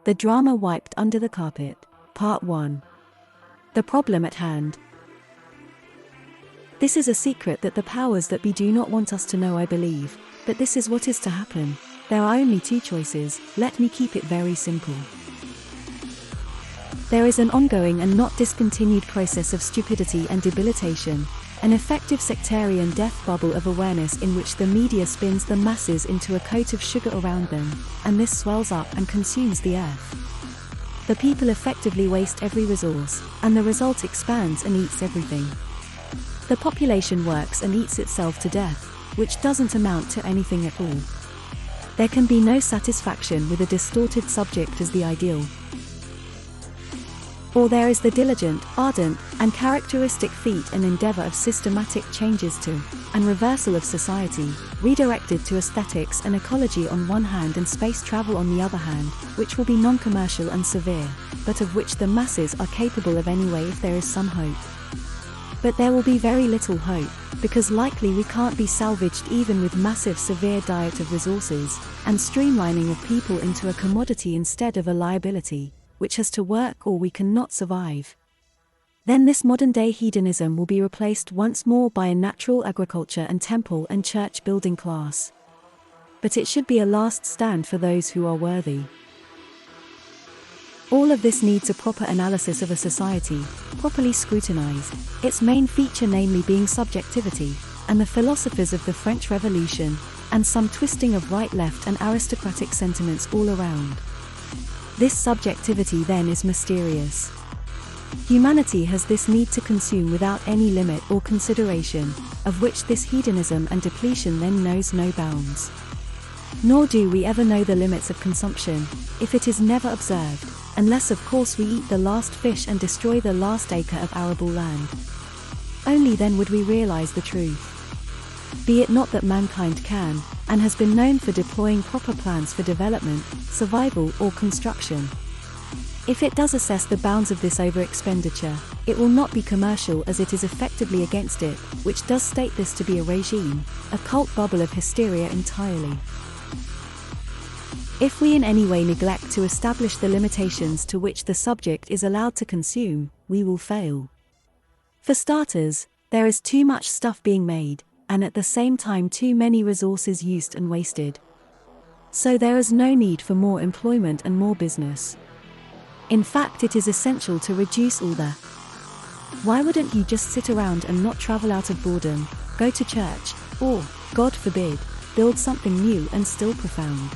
The drama wiped under the carpet. Part 1. The problem at hand. This is a secret that the powers that be do not want us to know, I believe, but this is what is to happen. There are only two choices. Let me keep it very simple. There is an ongoing and not discontinued process of stupidity and debilitation, an effective sectarian death bubble of awareness in which the media spins the masses into a coat of sugar around them, and this swells up and consumes the earth. The people effectively waste every resource, and the result expands and eats everything. The population works and eats itself to death, which doesn't amount to anything at all. There can be no satisfaction with a distorted subject as the ideal. Or there is the diligent, ardent, and characteristic feat and endeavor of systematic changes to, and reversal of society, redirected to aesthetics and ecology on one hand and space travel on the other hand, which will be non-commercial and severe, but of which the masses are capable of anyway if there is some hope. But there will be very little hope, because likely we can't be salvaged even with massive severe diet of resources, and streamlining of people into a commodity instead of a liability, which has to work or we cannot survive. Then this modern-day hedonism will be replaced once more by a natural agriculture and temple and church building class. But it should be a last stand for those who are worthy. All of this needs a proper analysis of a society, properly scrutinized, its main feature namely being subjectivity, and the philosophers of the French Revolution, and some twisting of right-left and aristocratic sentiments all around. This subjectivity then is mysterious. Humanity has this need to consume without any limit or consideration, of which this hedonism and depletion then knows no bounds. Nor do we ever know the limits of consumption, if it is never observed, unless of course we eat the last fish and destroy the last acre of arable land. Only then would we realize the truth. Be it not that mankind can, and has been known for deploying proper plans for development, survival or construction. If it does assess the bounds of this over-expenditure, it will not be commercial as it is effectively against it, which does state this to be a regime, a cult bubble of hysteria entirely. If we in any way neglect to establish the limitations to which the subject is allowed to consume, we will fail. For starters, there is too much stuff being made, and at the same time too many resources used and wasted. So there is no need for more employment and more business. In fact, it is essential to reduce all that. Why wouldn't you just sit around and not travel out of boredom, go to church, or, God forbid, build something new and still profound?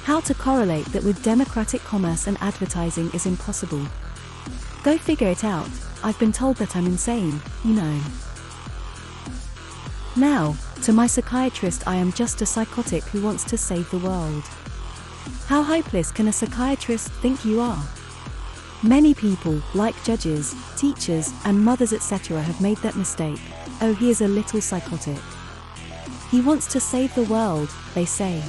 How to correlate that with democratic commerce and advertising is impossible. Go figure it out. I've been told that I'm insane, you know. Now, to my psychiatrist, I am just a psychotic who wants to save the world. How hopeless can a psychiatrist think you are? Many people, like judges, teachers, and mothers etc., have made that mistake. Oh, he is a little psychotic. He wants to save the world, they say.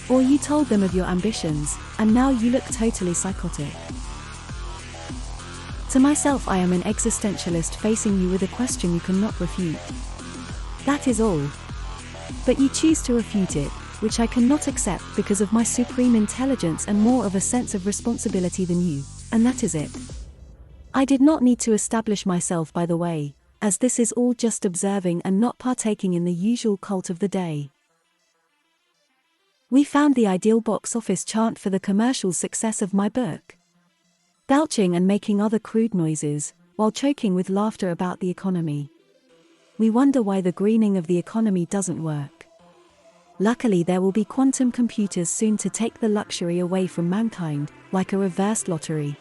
Or you told them of your ambitions, and now you look totally psychotic. To myself, I am an existentialist facing you with a question you cannot refute. That is all. But you choose to refute it, which I cannot accept because of my supreme intelligence and more of a sense of responsibility than you, and that is it. I did not need to establish myself, by the way, as this is all just observing and not partaking in the usual cult of the day. We found the ideal box office chant for the commercial success of my book. Belching and making other crude noises, while choking with laughter about the economy. We wonder why the greening of the economy doesn't work. Luckily, there will be quantum computers soon to take the luxury away from mankind, like a reverse lottery.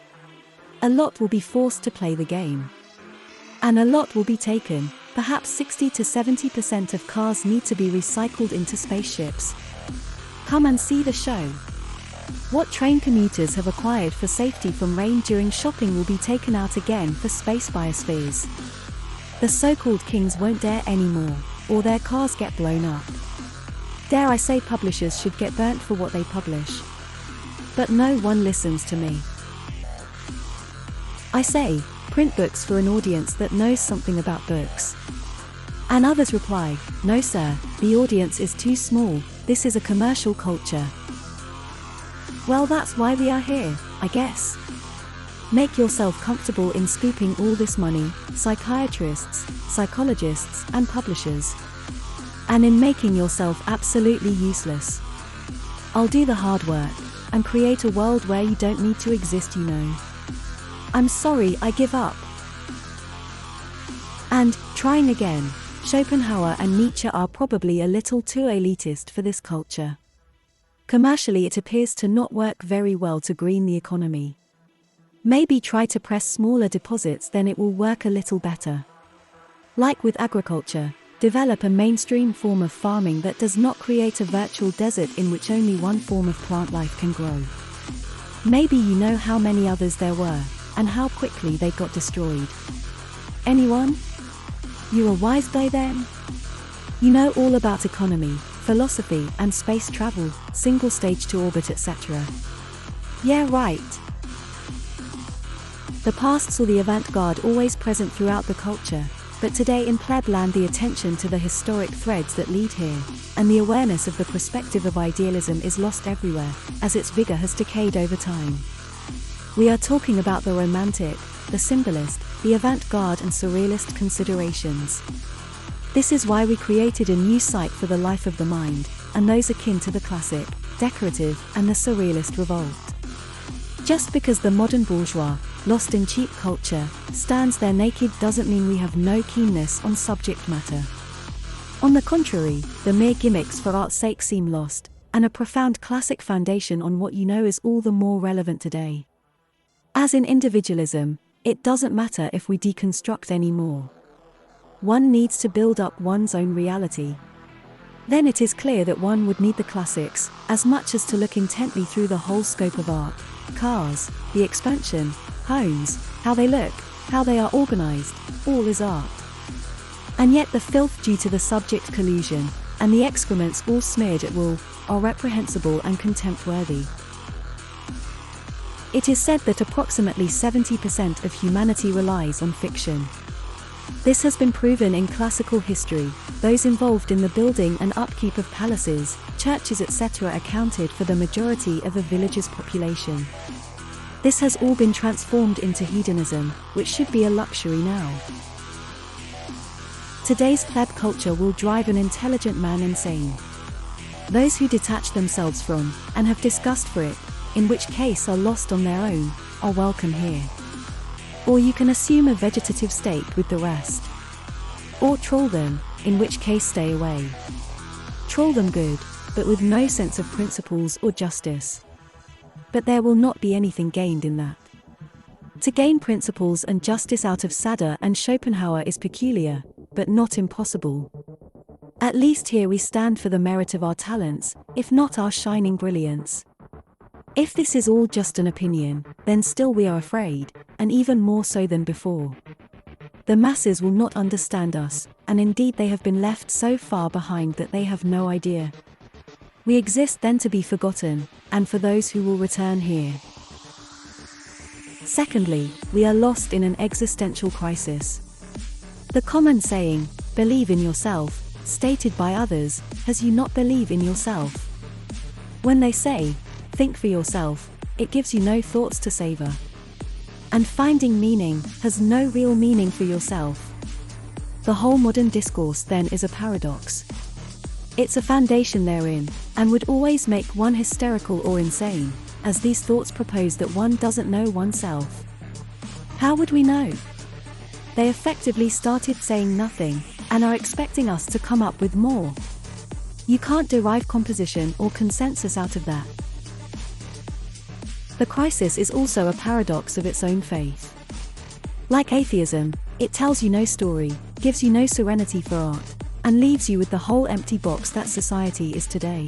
A lot will be forced to play the game. And a lot will be taken. Perhaps 60 to 70% of cars need to be recycled into spaceships. Come and see the show. What train commuters have acquired for safety from rain during shopping will be taken out again for space biospheres. The so-called kings won't dare anymore, or their cars get blown up. Dare I say publishers should get burnt for what they publish. But no one listens to me. I say, print books for an audience that knows something about books. And others reply, no sir, the audience is too small, this is a commercial culture. Well, that's why we are here, I guess. Make yourself comfortable in scooping all this money, psychiatrists, psychologists, and publishers. And in making yourself absolutely useless. I'll do the hard work, and create a world where you don't need to exist, you know. I'm sorry, I give up. And, trying again, Schopenhauer and Nietzsche are probably a little too elitist for this culture. Commercially, it appears to not work very well to green the economy. Maybe try to press smaller deposits, then it will work a little better. Like with agriculture, develop a mainstream form of farming that does not create a virtual desert in which only one form of plant life can grow. Maybe you know how many others there were, and how quickly they got destroyed. Anyone? You a wise guy then? You know all about economy, philosophy, and space travel, single stage to orbit, etc. Yeah, right. The past saw the avant-garde always present throughout the culture, but today in pleb land the attention to the historic threads that lead here, and the awareness of the perspective of idealism is lost everywhere, as its vigor has decayed over time. We are talking about the romantic, the symbolist, the avant-garde and surrealist considerations. This is why we created a new site for the life of the mind, and those akin to the classic, decorative, and the surrealist revolt. Just because the modern bourgeois, lost in cheap culture, stands there naked doesn't mean we have no keenness on subject matter. On the contrary, the mere gimmicks for art's sake seem lost, and a profound classic foundation on what you know is all the more relevant today. As in individualism, it doesn't matter if we deconstruct anymore. One needs to build up one's own reality. Then it is clear that one would need the classics, as much as to look intently through the whole scope of art. Cars, the expansion, homes, how they look, how they are organized, all is art. And yet the filth due to the subject collusion, and the excrements all smeared at will, are reprehensible and contempt-worthy. It is said that approximately 70% of humanity relies on fiction. This has been proven in classical history. Those involved in the building and upkeep of palaces, churches, etc. accounted for the majority of a village's population. This has all been transformed into hedonism, which should be a luxury now. Today's pleb culture will drive an intelligent man insane. Those who detach themselves from, and have disgust for it, in which case are lost on their own, are welcome here. Or you can assume a vegetative state with the rest. Or troll them, in which case stay away. Troll them good, but with no sense of principles or justice. But there will not be anything gained in that. To gain principles and justice out of Sada and Schopenhauer is peculiar, but not impossible. At least here we stand for the merit of our talents, if not our shining brilliance. If this is all just an opinion, then still we are afraid, and even more so than before. The masses will not understand us, and indeed they have been left so far behind that they have no idea. We exist then to be forgotten, and for those who will return here. Secondly, we are lost in an existential crisis. The common saying, "Believe in yourself," stated by others, "Has you not believe in yourself?" When they say, "Think for yourself," it gives you no thoughts to savor. And finding meaning has no real meaning for yourself. The whole modern discourse then is a paradox. It's a foundation therein, and would always make one hysterical or insane, as these thoughts propose that one doesn't know oneself. How would we know? They effectively started saying nothing, and are expecting us to come up with more. You can't derive composition or consensus out of that. The crisis is also a paradox of its own faith. Like atheism, it tells you no story, gives you no serenity for art, and leaves you with the whole empty box that society is today.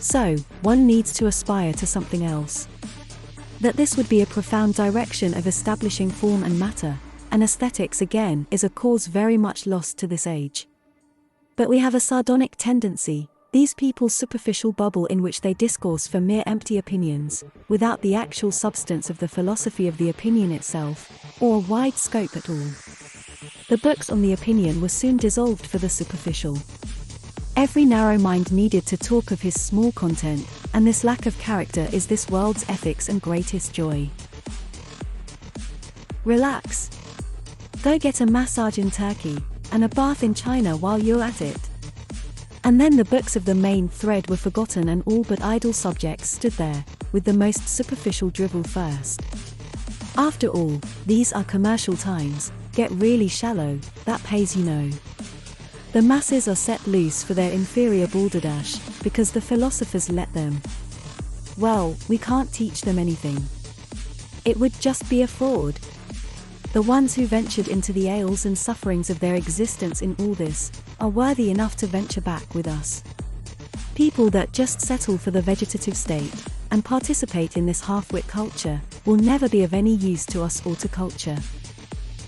So, one needs to aspire to something else. That this would be a profound direction of establishing form and matter, and aesthetics again, is a cause very much lost to this age. But we have a sardonic tendency, these people's superficial bubble in which they discourse for mere empty opinions, without the actual substance of the philosophy of the opinion itself, or a wide scope at all. The books on the opinion were soon dissolved for the superficial. Every narrow mind needed to talk of his small content, and this lack of character is this world's ethics and greatest joy. Relax. Go get a massage in Turkey, and a bath in China while you're at it. And then the books of the main thread were forgotten and all but idle subjects stood there, with the most superficial drivel first. After all, these are commercial times, get really shallow, that pays you know. The masses are set loose for their inferior balderdash, because the philosophers let them. Well, we can't teach them anything. It would just be a fraud. The ones who ventured into the ails and sufferings of their existence in all this, are worthy enough to venture back with us. People that just settle for the vegetative state, and participate in this half-wit culture, will never be of any use to us or to culture.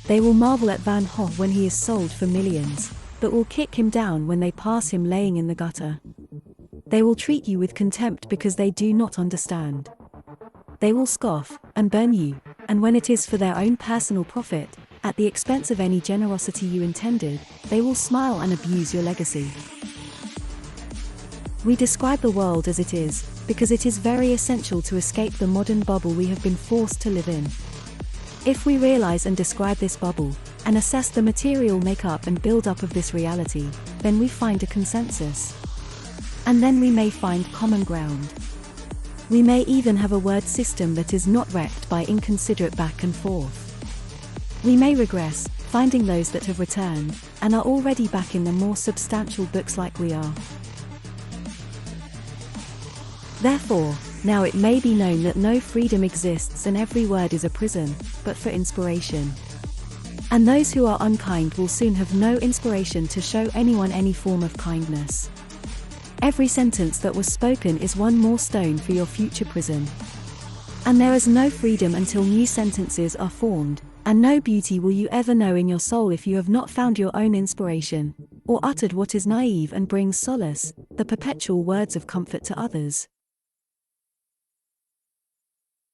They will marvel at Van Gogh when he is sold for millions, but will kick him down when they pass him laying in the gutter. They will treat you with contempt because they do not understand. They will scoff, and burn you, and when it is for their own personal profit, at the expense of any generosity you intended, they will smile and abuse your legacy. We describe the world as it is, because it is very essential to escape the modern bubble we have been forced to live in. If we realize and describe this bubble, and assess the material makeup and build-up of this reality, then we find a consensus. And then we may find common ground. We may even have a word system that is not wrecked by inconsiderate back and forth. We may regress, finding those that have returned, and are already back in the more substantial books like we are. Therefore, now it may be known that no freedom exists and every word is a prison, but for inspiration. And those who are unkind will soon have no inspiration to show anyone any form of kindness. Every sentence that was spoken is one more stone for your future prison. And there is no freedom until new sentences are formed, and no beauty will you ever know in your soul if you have not found your own inspiration, or uttered what is naive and brings solace, the perpetual words of comfort to others.